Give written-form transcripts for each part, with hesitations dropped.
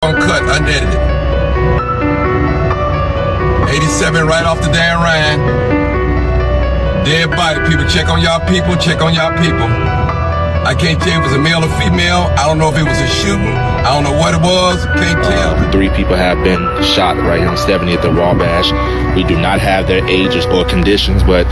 uncut, unedited. 87 right off the damn Rhine. Dead body, people. Check on y'all people, check on y'all people. I can't tell if it was a male or female. I don't know if it was a shooting. I don't know what it was. Can't tell. 3 people have been shot right here on 70th at Wabash. We do not have their ages or conditions, but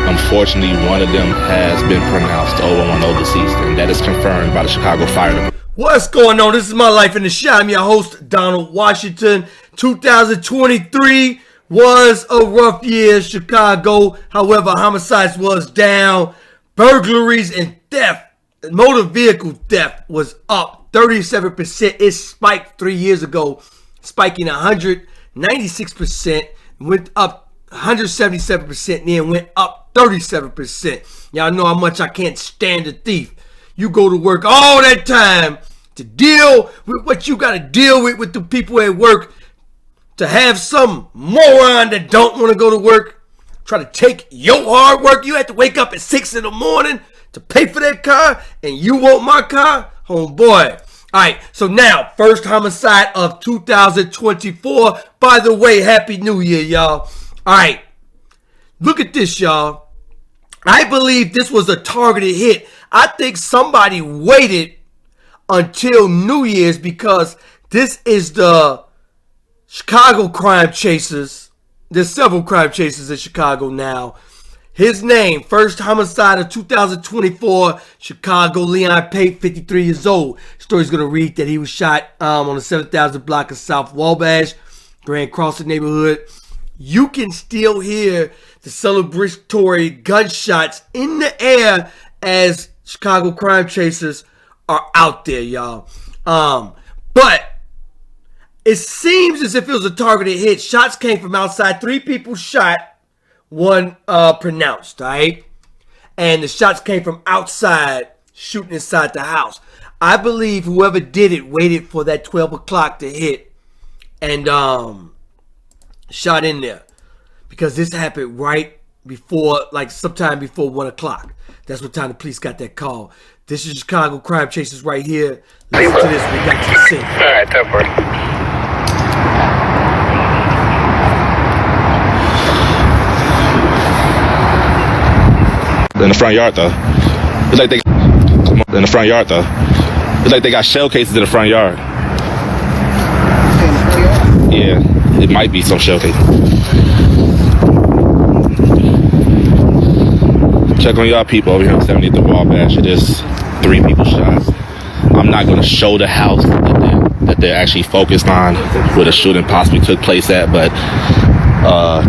unfortunately, one of them has been pronounced 010 deceased, and that is confirmed by the Chicago Fire Department. What's going on? This is My Life in the Shot. I'm your host, Donald Washington. 2023 was a rough year in Chicago. However, homicides was down. Burglaries and theft, motor vehicle theft was up 37%. It spiked 3 years ago, spiking 196%, went up 177%, and then went up 37%. Y'all know how much I can't stand a thief. You go to work all that time to deal with what you got to deal with the people at work, to have some moron that don't want to go to work try to take your hard work. You have to wake up at 6 in the morning to pay for that car, and you want my car? Homeboy. All right, so now, first homicide of 2024. By the way, Happy New Year, y'all. All right, look at this, y'all. I believe this was a targeted hit. I think somebody waited until New Year's because this is the Chicago crime chasers. There's several crime chasers in Chicago now. His name, first homicide of 2024, Chicago, Leon Pate, 53 years old. Story's going to read that he was shot on the 7,000 block of South Wabash, Grand Crossing neighborhood. You can still hear the celebratory gunshots in the air as Chicago crime chasers are out there, y'all. But it seems as if it was a targeted hit. Shots came from outside. 3 people shot, 1 pronounced, all right? And the shots came from outside, shooting inside the house. I believe whoever did it waited for that 12 o'clock to hit and shot in there. Because this happened right before, like sometime before 1 o'clock. That's what time the police got that call. This is Chicago crime chasers right here. Listen to this. We got to the scene. All right, tough buddy. In the front yard, though. It's like they in the front yard, though. It's like they got shell cases in the front yard. Yeah, it might be some shell cases. Check on y'all people over here on 70th and Wabash. It is 3 people shot. I'm not going to show the house that they're actually focused on where the shooting possibly took place at, but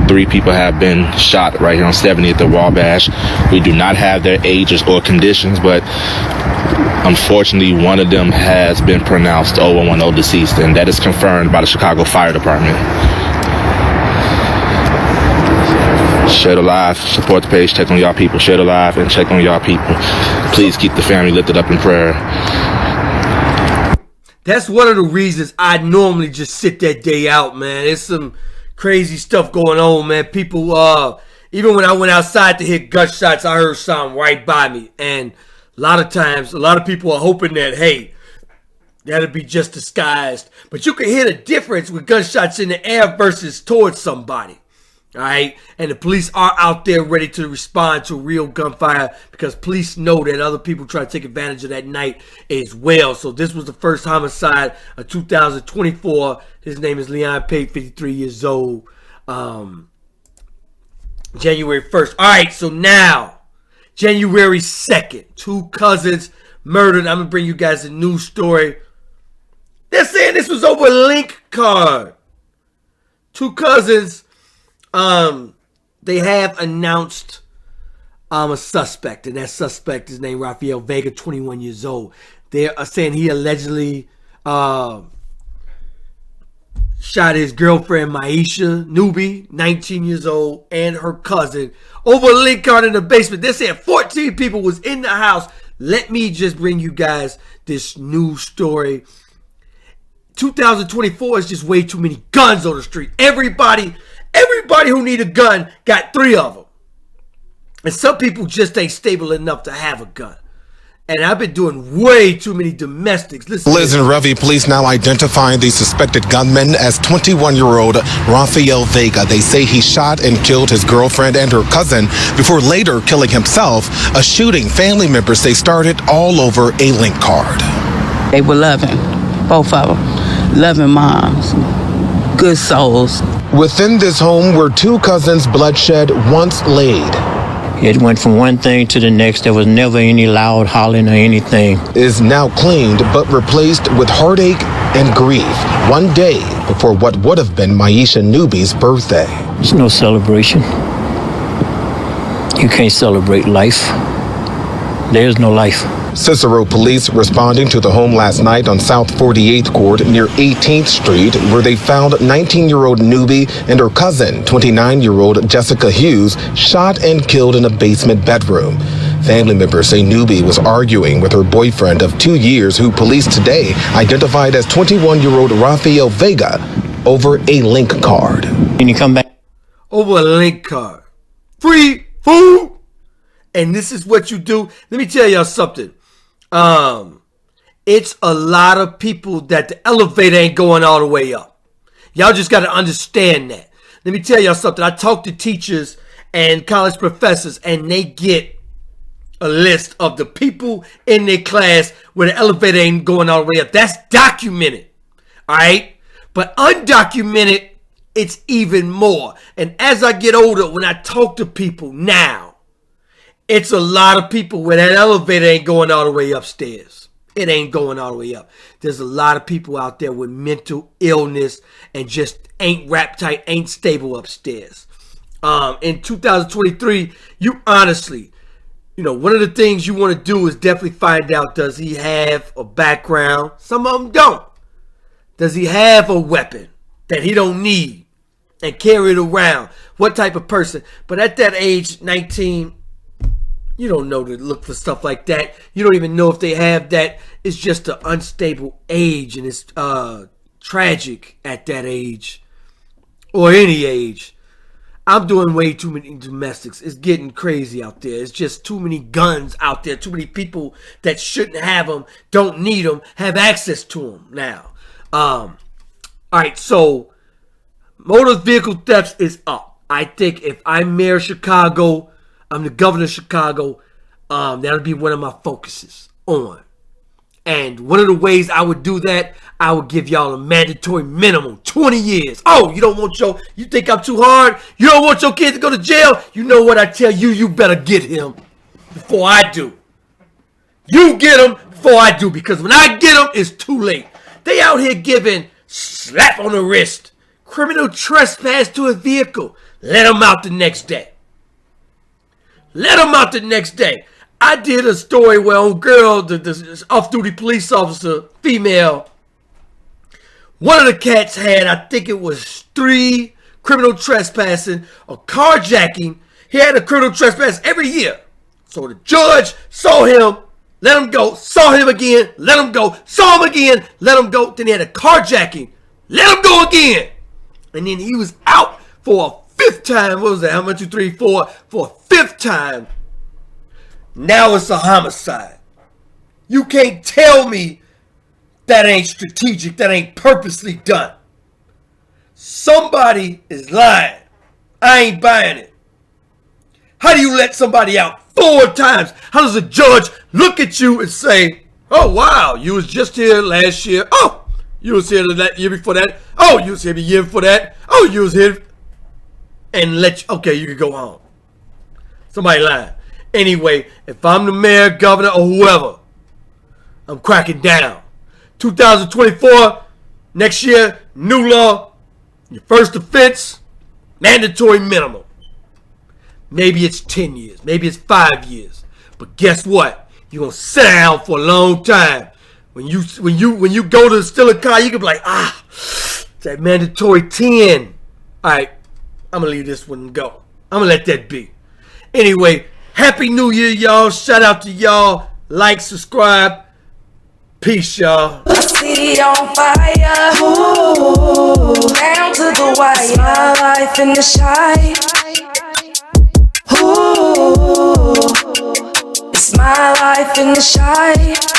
3 people have been shot right here on 70th and Wabash. We do not have their ages or conditions, but unfortunately, one of them has been pronounced 010 deceased, and that is confirmed by the Chicago Fire Department. Share the live, support the page, check on y'all people. Share the live and check on y'all people. Please keep the family lifted up in prayer. That's one of the reasons I normally just sit that day out, man. There's some crazy stuff going on, man. People, even when I went outside to hit gunshots, I heard something right by me. And a lot of times, a lot of people are hoping that, hey, that'll be just disguised. But you can hear the difference with gunshots in the air versus towards somebody. All right, and the police are out there ready to respond to real gunfire because police know that other people try to take advantage of that night as well. So this was the first homicide of 2024. His name is Leon Pate, 53 years old. January 1st. All right, so now, January 2nd, 2 cousins murdered. I'm going to bring you guys a news story. They're saying this was over a link card. 2 cousins. They have announced a suspect, and that suspect is named Rafael Vega, 21 years old. They are saying he allegedly shot his girlfriend Myeshia Newby, 19 years old, and her cousin over a link card in the basement. They said 14 people was in the house. Let me just bring you guys this news story. 2024 is just way too many guns on the street. Everybody who need a gun got 3 of them. And some people just ain't stable enough to have a gun. And I've been doing way too many domestics. Listen. Liz and Ravi police now identifying the suspected gunman as 21-year-old Rafael Vega. They say he shot and killed his girlfriend and her cousin before later killing himself. A shooting family members say started all over a link card. They were loving, both of them, loving moms, good souls. Within this home were two cousins' bloodshed once laid. It went from one thing to the next. There was never any loud hollering or anything. Is now cleaned but replaced with heartache and grief. One day before what would have been Myeshia Newby's birthday. There's no celebration. You can't celebrate life. There's no life. Cicero police responding to the home last night on South 48th Court near 18th Street, where they found 19-year-old Newby and her cousin, 29-year-old Jessica Hughes, shot and killed in a basement bedroom. Family members say Newby was arguing with her boyfriend of 2 years, who police today identified as 21-year-old Rafael Vega, over a link card. When you come back over a link card. Free food. And this is what you do. Let me tell y'all something. It's a lot of people that the elevator ain't going all the way up. Y'all just got to understand that. Let me tell y'all something. I talk to teachers and college professors, and they get a list of the people in their class where the elevator ain't going all the way up. That's documented. All right. But undocumented, it's even more. And as I get older, when I talk to people now, it's a lot of people where that elevator ain't going all the way upstairs. It ain't going all the way up. There's a lot of people out there with mental illness and just ain't wrapped tight, ain't stable upstairs. In 2023, you honestly, one of the things you want to do is definitely find out, does he have a background? Some of them don't. Does he have a weapon that he don't need and carry it around? What type of person? But at that age, 19, you don't know to look for stuff like that. You don't even know if they have that. It's just an unstable age, and it's tragic at that age or any age. I'm doing way too many domestics. It's getting crazy out there. It's just too many guns out there. Too many people that shouldn't have them, don't need them, have access to them now. All right, so motor vehicle thefts is up. I think if I'm mayor of Chicago, I'm the governor of Chicago, that'll be one of my focuses on. And one of the ways I would do that, I would give y'all a mandatory minimum, 20 years. Oh, you think I'm too hard? You don't want your kid to go to jail? You know what I tell you? You better get him before I do. You get him before I do, because when I get him, it's too late. They out here giving slap on the wrist, criminal trespass to a vehicle. Let them out the next day. Let them out the next day. I did a story where a girl, the off-duty police officer, female, one of the cats had, I think it was 3 criminal trespassing, a carjacking. He had a criminal trespass every year. So the judge saw him, let him go, saw him again, let him go, saw him again, let him go. Then he had a carjacking, let him go again. And then he was out for a 5th time. What was that? How much? 2, 3, 4. For a 5th time. Now it's a homicide. You can't tell me that ain't strategic, that ain't purposely done. Somebody is lying. I ain't buying it. How do you let somebody out 4 times? How does a judge look at you and say, oh, wow, you was just here last year. Oh, you was here that year before that. Oh, you was here the year before that. Oh, you was here. And okay, you can go home. Somebody lying. Anyway, if I'm the mayor, governor, or whoever, I'm cracking down. 2024, next year, new law, your first offense, mandatory minimum. Maybe it's 10 years, maybe it's 5 years. But guess what? You're gonna sit down for a long time. When you go to steal a car, you can be like, that mandatory 10. Alright, I'm gonna leave this one go. I'm gonna let that be. Anyway, Happy New Year, y'all. Shout out to y'all. Like, subscribe. Peace, y'all. City on fire, ooh, down to the wire. My life in the shy, ooh, it's my life in the shy.